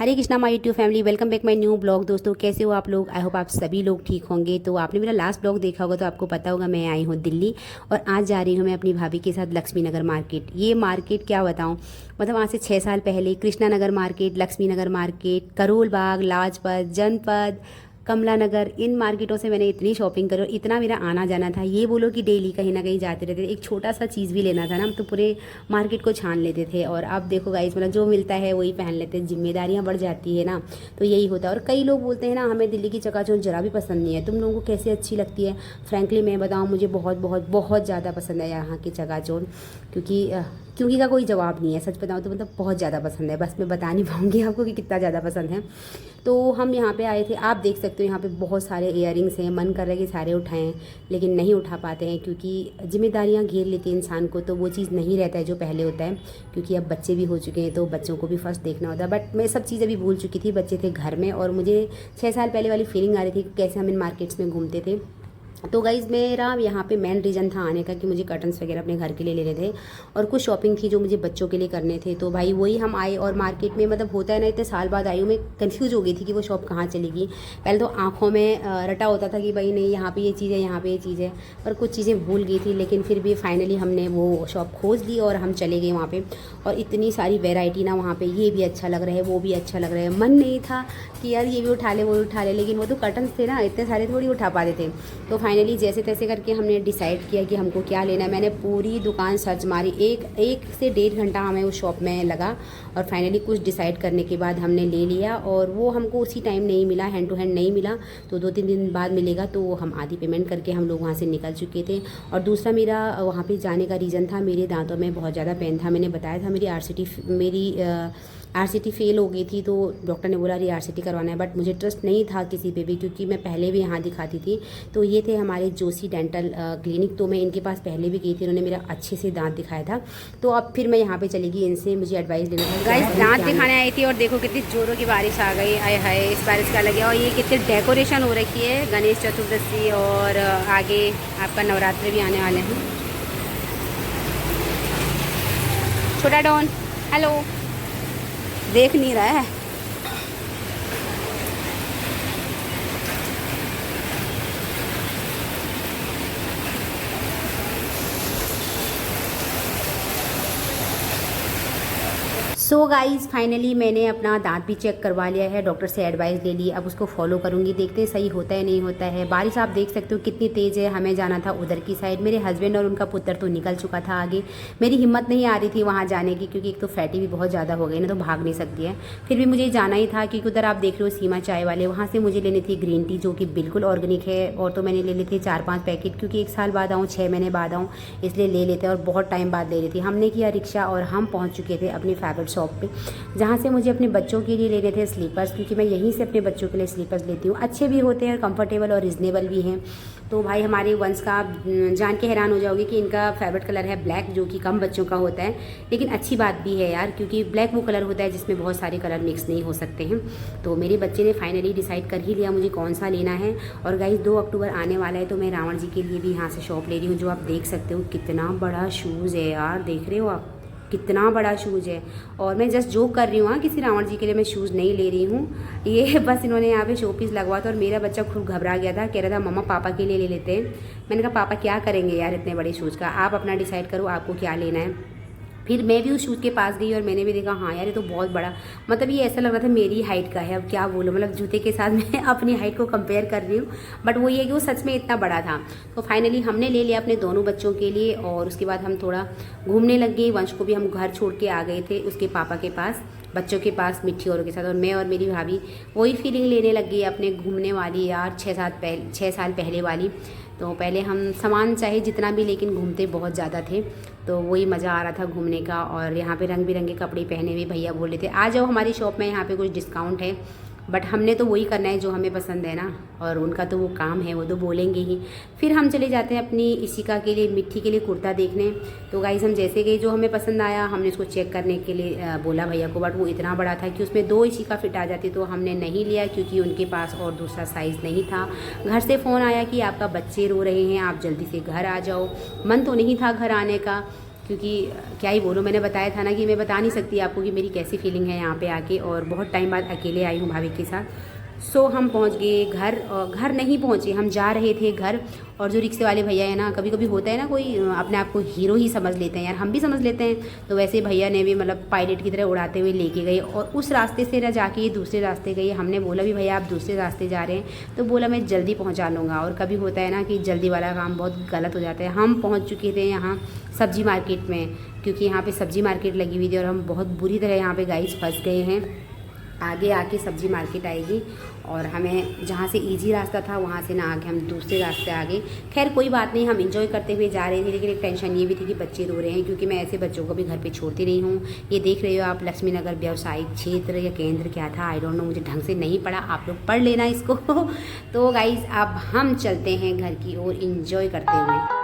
Hare Krishna my YouTube family, welcome back my new blog. दोस्तों कैसे हो आप लोग? आई होप आप सभी लोग ठीक होंगे। तो आपने मेरा लास्ट ब्लॉग देखा होगा तो आपको पता होगा मैं आई हूँ दिल्ली और आज जा रही हूँ मैं अपनी भाभी के साथ लक्ष्मी नगर मार्केट। ये मार्केट क्या बताऊँ, मतलब आज से 6 साल पहले कृष्णा नगर मार्केट, लक्ष्मी नगर मार्केट, करोल बाग, लाजपत, जनपद, कमला नगर, इन मार्केटों से मैंने इतनी शॉपिंग करी और इतना मेरा आना जाना था। ये बोलो कि डेली कहीं ना कहीं जाते रहते थे। एक छोटा सा चीज़ भी लेना था ना तो पूरे मार्केट को छान लेते थे। और अब देखो गाइस, मतलब जो मिलता है वही पहन लेते हैं। जिम्मेदारियां बढ़ जाती है ना, तो यही होता है। और कई लोग बोलते हैं ना हमें दिल्ली की चकाचौंध जरा भी पसंद नहीं है। तुम लोगों को कैसे अच्छी लगती है? फ्रैंकली मैं बताऊँ, मुझे बहुत बहुत बहुत ज़्यादा पसंद है यहाँ की चकाचौंध। क्योंकि का कोई जवाब नहीं है। सच बताऊँ तो मतलब बहुत ज़्यादा पसंद है। बस मैं बता नहीं पाऊँगी आपको कि कितना ज़्यादा पसंद है। तो हम यहाँ पे आए थे, आप देख सकते हो यहाँ पे बहुत सारे इयररिंग्स हैं। मन कर रहा है कि सारे उठाएं लेकिन नहीं उठा पाते हैं क्योंकि जिम्मेदारियाँ घेर लेती हैं इंसान को। तो वो चीज़ नहीं रहता है जो पहले होता है, क्योंकि अब बच्चे भी हो चुके हैं तो बच्चों को भी फर्स्ट देखना होता है। बट मैं सब चीज़ अभी भूल चुकी थी, बच्चे थे घर में और मुझे 6 साल पहले वाली फीलिंग आ रही थी कैसे हम इन मार्केट्स में घूमते थे। तो गाइज़ मेरा यहाँ पे मेन रीज़न था आने का कि मुझे कर्टन्स वगैरह अपने घर के लिए लेने थे और कुछ शॉपिंग थी जो मुझे बच्चों के लिए करने थे। तो भाई वही हम आए और मार्केट में, मतलब होता है ना, इतने साल बाद आई हूँ मैं, कंफ्यूज हो गई थी कि वो शॉप कहाँ चलेगी। पहले तो आँखों में रटा होता था कि भाई नहीं यहाँ पे ये चीज़ है, यहाँ पे ये चीज़ है, पर कुछ चीज़ें भूल गई थी। लेकिन फिर भी फाइनली हमने वो शॉप खोज ली और हम चले गए वहाँ पर। और इतनी सारी वेराइटी ना वहाँ पर, ये भी अच्छा लग रहा है, वो भी अच्छा लग रहा है। मन नहीं था कि यार ये भी उठा ले वो भी उठा ले, लेकिन वो तो कर्टन्स थे ना, इतने सारे थोड़ी उठा पाते थे। तो फाइनली जैसे तैसे करके हमने डिसाइड किया कि हमको क्या लेना है। मैंने पूरी दुकान सर्च मारी, एक से 1.5 घंटा हमें उस शॉप में लगा और फाइनली कुछ डिसाइड करने के बाद हमने ले लिया। और वो हमको उसी टाइम नहीं मिला, हैंड टू हैंड नहीं मिला, तो 2-3 दिन बाद मिलेगा। तो हम आधी पेमेंट करके हम लोग वहाँ से निकल चुके थे। और दूसरा मेरा वहाँ पे जाने का रीज़न था, मेरे दांतों में बहुत ज़्यादा पेन था। मैंने बताया था मेरी आरसीटी फेल हो गई थी, तो डॉक्टर ने बोला आरसीटी करवाना है। बट मुझे ट्रस्ट नहीं था किसी पे भी क्योंकि मैं पहले भी यहाँ दिखाती थी। तो ये थे हमारे जोशी डेंटल क्लिनिक, तो मैं इनके पास पहले भी गई थी, उन्होंने मेरा अच्छे से दांत दिखाया था। तो अब फिर मैं यहाँ पे चली गई, इनसे मुझे एडवाइस लेना था। गाइस दांत दिखाने आई थी और देखो कितनी जोरों की बारिश आ गई। आए हाय, इस बारिश का लगे। और ये कितनी डेकोरेशन हो रखी है, गणेश चतुर्दशी और आगे आपका नवरात्रि भी आने वाले हैं। छोटा डॉन हेलो, देख नहीं रहा है। सो गाइज़ फाइनली मैंने अपना दांत भी चेक करवा लिया है, डॉक्टर से एडवाइस ले ली। अब उसको फॉलो करूँगी, देखते हैं सही होता है नहीं होता है। बारिश आप देख सकते हो कितनी तेज़ है। हमें जाना था उधर की साइड, मेरे हस्बैंड और उनका पुत्र तो निकल चुका था आगे। मेरी हिम्मत नहीं आ रही थी वहाँ जाने की क्योंकि एक तो फैटी भी बहुत ज़्यादा हो गई ना, तो भाग नहीं सकती है। फिर भी मुझे जाना ही था क्योंकि उधर आप देख रहे हो सीमा चाय वाले, वहाँ से मुझे लेनी थी ग्रीन टी जो कि बिल्कुल ऑर्गेनिक है। और तो मैंने ले ली थी 4-5 पैकेट क्योंकि 1 साल बाद आऊँ, 6 महीने बाद आऊँ, इसलिए ले लेते और बहुत टाइम बाद ले रही थी। हमने किया रिक्शा और हम पहुँच चुके थे अपनी फेवरेट शॉप पर, जहाँ से मुझे अपने बच्चों के लिए लेने थे स्लीपर्स, क्योंकि मैं यहीं से अपने बच्चों के लिए स्लीपर्स लेती हूँ। अच्छे भी होते हैं, कंफर्टेबल और रिजनेबल भी हैं। तो भाई हमारे वंश का, आप जान के हैरान हो जाओगे कि इनका फेवरेट कलर है ब्लैक, जो कि कम बच्चों का होता है। लेकिन अच्छी बात भी है यार, क्योंकि ब्लैक वो कलर होता है जिसमें बहुत सारे कलर मिक्स नहीं हो सकते हैं। तो मेरे बच्चे ने फाइनली डिसाइड कर ही लिया मुझे कौन सा लेना है। और गाइस 2 अक्टूबर आने वाला है तो मैं रावण जी के लिए भी यहाँ से शॉप ले रही हूँ। जो आप देख सकते हो कितना बड़ा शूज़ है यार, देख रहे हो आप कितना बड़ा शूज़ है। और मैं जस्ट जोक कर रही हूँ, किसी रावण जी के लिए मैं शूज़ नहीं ले रही हूँ। ये बस इन्होंने यहाँ पे शो पीस लगवा था और मेरा बच्चा खूब घबरा गया था, कह रहा था मम्मा पापा के लिए ले लेते हैं। मैंने कहा पापा क्या करेंगे यार इतने बड़े शूज़ का, आप अपना डिसाइड करो आपको क्या लेना है। फिर मैं भी उस शूज़ के पास गई और मैंने भी देखा, हाँ यार ये तो बहुत बड़ा, मतलब ये ऐसा लग रहा था मेरी हाइट का है। अब क्या बोलूँ, मतलब जूते के साथ मैं अपनी हाइट को कंपेयर कर रही हूँ, बट वो ये है कि वो सच में इतना बड़ा था। तो फाइनली हमने ले लिया अपने दोनों बच्चों के लिए और उसके बाद हम थोड़ा घूमने लग गए। वंश को भी हम घर छोड़ के आ गए थे उसके पापा के पास, बच्चों के पास, मिट्टी औरों के साथ। और मैं और मेरी भाभी वही फीलिंग लेने लग गई अपने घूमने वाली यार, 6 साल पहले वाली। तो पहले हम सामान चाहे जितना भी, लेकिन घूमते बहुत ज़्यादा थे, तो वही मज़ा आ रहा था घूमने का। और यहाँ पे रंग बिरंगे कपड़े पहने हुए भैया बोल रहे थे आ जाओ हमारी शॉप में, यहाँ पे कुछ डिस्काउंट है। बट हमने तो वही करना है जो हमें पसंद है ना, और उनका तो वो काम है, वो तो बोलेंगे ही। फिर हम चले जाते हैं अपनी इशिका के लिए, मिट्टी के लिए कुर्ता देखने। तो गाइस हम जैसे गए, जो हमें पसंद आया हमने उसको चेक करने के लिए बोला भैया को, बट वो इतना बड़ा था कि उसमें 2 इशिका फिट आ जाती, तो हमने नहीं लिया क्योंकि उनके पास और दूसरा साइज़ नहीं था। घर से फ़ोन आया कि आपका बच्चे रो रहे हैं, आप जल्दी से घर आ जाओ। मन तो नहीं था घर आने का, क्योंकि क्या ही बोलूँ, मैंने बताया था ना कि मैं बता नहीं सकती आपको कि मेरी कैसी फीलिंग है यहाँ पे आके, और बहुत टाइम बाद अकेले आई हूँ भाभी के साथ। सो हम पहुँच गए घर, घर नहीं पहुँचे, हम जा रहे थे घर। और जो रिक्शे वाले भैया है ना, कभी कभी होता है ना कोई अपने आप को हीरो ही समझ लेते हैं यार, हम भी समझ लेते हैं। तो वैसे भैया ने भी मतलब पायलट की तरह उड़ाते हुए लेके गए, और उस रास्ते से ना जाके ये दूसरे रास्ते गए। हमने बोला भी भैया आप दूसरे रास्ते जा रहे हैं, तो बोला मैं जल्दी पहुँचा लूँगा। और कभी होता है ना कि जल्दी वाला काम बहुत गलत हो जाता है। हम पहुँच चुके थे यहाँ सब्ज़ी मार्केट में, क्योंकि यहाँ पे सब्ज़ी मार्केट लगी हुई थी, और हम बहुत बुरी तरह यहाँ पे गाइस फंस गए हैं। आगे आके सब्ज़ी मार्केट आएगी, और हमें जहाँ से इजी रास्ता था वहाँ से ना आके हम दूसरे रास्ते आ गए। खैर कोई बात नहीं, हम इंजॉय करते हुए जा रहे थे, लेकिन एक टेंशन ये भी थी कि बच्चे रो रहे हैं, क्योंकि मैं ऐसे बच्चों को भी घर पे छोड़ती नहीं हूँ। ये देख रहे हो आप, लक्ष्मी नगर व्यावसायिक क्षेत्र या केंद्र क्या था, आई डोंट नो, मुझे ढंग से नहीं पढ़ा, आप लोग पढ़ लेना इसको। तो गाइज़ अब हम चलते हैं घर की ओर इंजॉय करते हुए।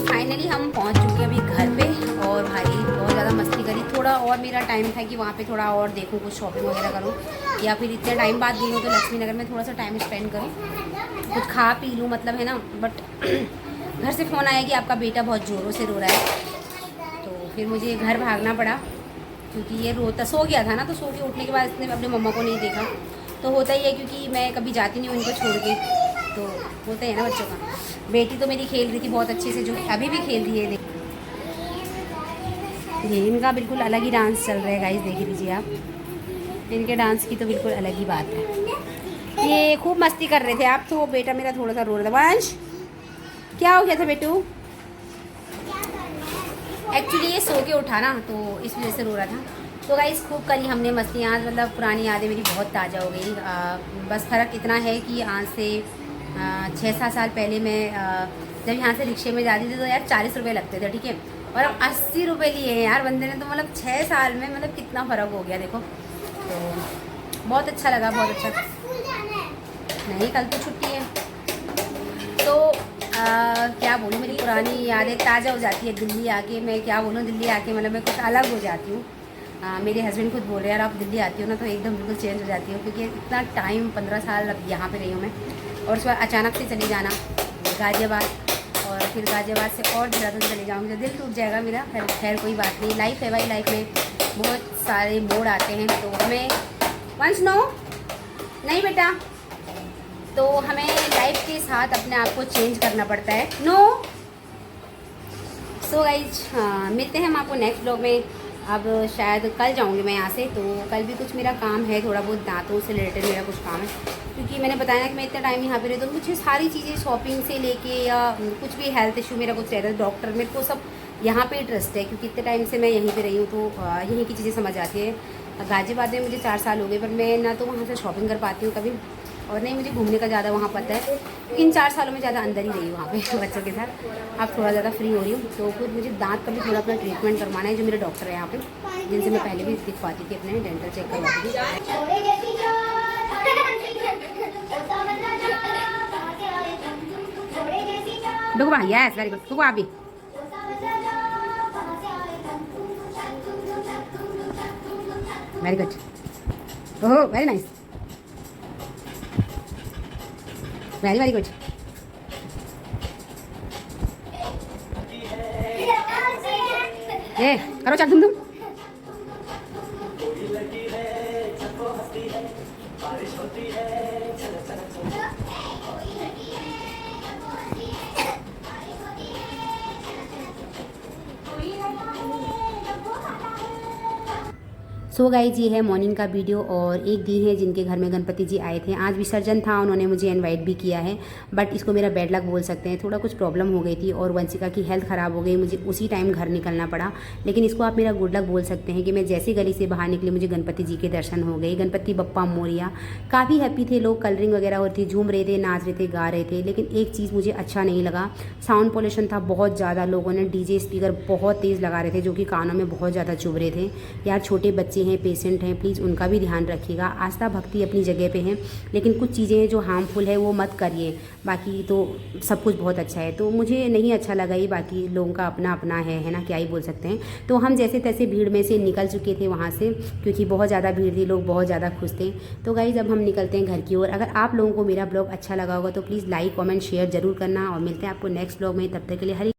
फाइनली हम पहुंच चुके हैं अभी घर पे, और भाई बहुत ज़्यादा मस्ती करी। थोड़ा और मेरा टाइम था कि वहाँ पे थोड़ा और देखूँ, कुछ शॉपिंग वगैरह करूँ, या फिर इतने टाइम बाद गई हूँ तो लक्ष्मी नगर में थोड़ा सा टाइम स्पेंड करूँ, कुछ खा पी लूँ, मतलब है ना। बट घर से फ़ोन आया कि आपका बेटा बहुत ज़ोरों से रो रहा है, तो फिर मुझे घर भागना पड़ा, क्योंकि ये रोता सो गया था ना, तो सो के उठने के बाद इसने अपने मम्मा को नहीं देखा। तो होता ही है, क्योंकि मैं कभी जाती नहीं हूँ उनको छोड़ के, तो होता है ना बच्चों का। बेटी तो मेरी खेल रही थी बहुत अच्छे से, जो अभी भी खेल रही है। ये इनका बिल्कुल अलग ही डांस चल रहा है गाइस, देख लीजिए आप, इनके डांस की तो बिल्कुल अलग ही बात है। ये खूब मस्ती कर रहे थे आप, तो बेटा मेरा थोड़ा सा रो रहा था। वंश क्या हो गया था बेटू? एक्चुअली ये सो के उठा ना, तो इस वजह से रो रहा था। तो गाइस खूब करी हमने मस्तियाँ, मतलब पुरानी यादें मेरी बहुत ताज़ा हो गई। बस फ़र्क इतना है कि आज से 6-7 साल पहले मैं जब यहाँ से रिक्शे में जाती थी तो यार 40 रुपये लगते थे, ठीक है, और अब 80 रुपये लिए हैं यार बंदे ने। तो मतलब 6 साल में मतलब कितना फ़र्क हो गया देखो। तो बहुत अच्छा लगा, बहुत अच्छा। नहीं, कल तो छुट्टी है, तो क्या बोलूँ, मेरी पुरानी यादें ताज़ा हो जाती है दिल्ली आके। मैं क्या बोलूँ, दिल्ली आके मतलब मैं कुछ अलग हो जाती हूँ। मेरे हस्बैंड खुद बोल रहे हैं यार आप दिल्ली आती हो ना तो एकदम बिल्कुल चेंज हो जाती हो, क्योंकि इतना टाइम 15 साल अब यहाँ पे रही हूँ मैं, और उसके बाद अचानक से चली जाना गाज़ियाबाद, और फिर गाज़ियाबाद से और देहरादून चले जाऊँगी तो दिल टूट जाएगा मेरा। खैर कोई बात नहीं, लाइफ है भाई, लाइफ में बहुत सारे मोड़ आते हैं, तो हमें वंश नो नहीं बेटा, तो हमें लाइफ के साथ अपने आप को चेंज करना पड़ता है। नो सो गाइज, हाँ मिलते हैं हम आपको नेक्स्ट ब्लॉग में। अब शायद कल जाऊंगी मैं यहाँ से, तो कल भी कुछ मेरा काम है, थोड़ा बहुत दांतों से रिलेटेड मेरा कुछ काम है, क्योंकि मैंने बताया ना कि मैं इतना टाइम यहाँ पे रही, तो मुझे सारी चीज़ें शॉपिंग से लेके या कुछ भी हेल्थ इशू मेरा कुछ रहता है, डॉक्टर मेरे को सब यहाँ पे ट्रस्ट है, क्योंकि इतने टाइम से मैं यहीं पे रही हूँ, तो यहीं की चीज़ें समझ आती है। गाज़ियाबाद में मुझे 4 साल हो गए, पर मैं ना तो वहाँ से शॉपिंग कर पाती हूँ कभी, और नहीं मुझे घूमने का ज़्यादा वहाँ पता है। इन 4 सालों में ज़्यादा अंदर ही रही हूँ वहाँ पे बच्चों के साथ। अब थोड़ा ज़्यादा फ्री हो रही हूँ, तो खुद मुझे दांत का भी थोड़ा अपना ट्रीटमेंट करवाना है। जो मेरे डॉक्टर है यहाँ पे, जिनसे मैं पहले भी दिखवाती थी, अपने डेंटल चेक करवाती थी। डुगवा, यस वेरी गुड, डुगवा भी। Very good, oh very nice, very very good. ये करो चल तुम। सो गाइज, ये है मॉर्निंग का वीडियो, और एक दी है जिनके घर में गणपति जी आए थे। आज विसर्जन था, उन्होंने मुझे इनवाइट भी किया है, बट इसको मेरा बैड लक बोल सकते हैं। थोड़ा कुछ प्रॉब्लम हो गई थी और वंशिका की हेल्थ ख़राब हो गई, मुझे उसी टाइम घर निकलना पड़ा। लेकिन इसको आप मेरा गुड लक बोल सकते हैं कि मैं जैसे गली से बाहर निकली, मुझे गणपति जी के दर्शन हो गए। गणपति बप्पा मोरिया, काफ़ी हैप्पी थे लोग, कलरिंग वगैरह हो रही थी, झूम रहे थे, नाच रहे थे, गा रहे थे। लेकिन एक चीज़ मुझे अच्छा नहीं लगा, साउंड पोल्यूशन था बहुत ज़्यादा। लोगों ने डीजे स्पीकर बहुत तेज़ लगा रहे थे, जो कि कानों में बहुत ज़्यादा चुभ रहे थे। यार छोटे बच्चे हैं, पेशेंट हैं, प्लीज़ उनका भी ध्यान रखिएगा। आस्था भक्ति अपनी जगह पे है, लेकिन कुछ चीज़ें हैं जो हार्मफुल है वो मत करिए। बाकी तो सब कुछ बहुत अच्छा है, तो मुझे नहीं अच्छा लगा ये। बाकी लोगों का अपना अपना है ना, क्या ही बोल सकते हैं। तो हम जैसे तैसे भीड़ में से निकल चुके थे वहाँ से, क्योंकि बहुत ज़्यादा भीड़ थी, लोग बहुत ज़्यादा खुश थे। तो गाइस, अब हम निकलते हैं घर की ओर। अगर आप लोगों को मेरा ब्लॉग अच्छा लगा होगा तो प्लीज़ लाइक कमेंट शेयर ज़रूर करना, और मिलते हैं आपको नेक्स्ट ब्लॉग में। तब तक के लिए हरी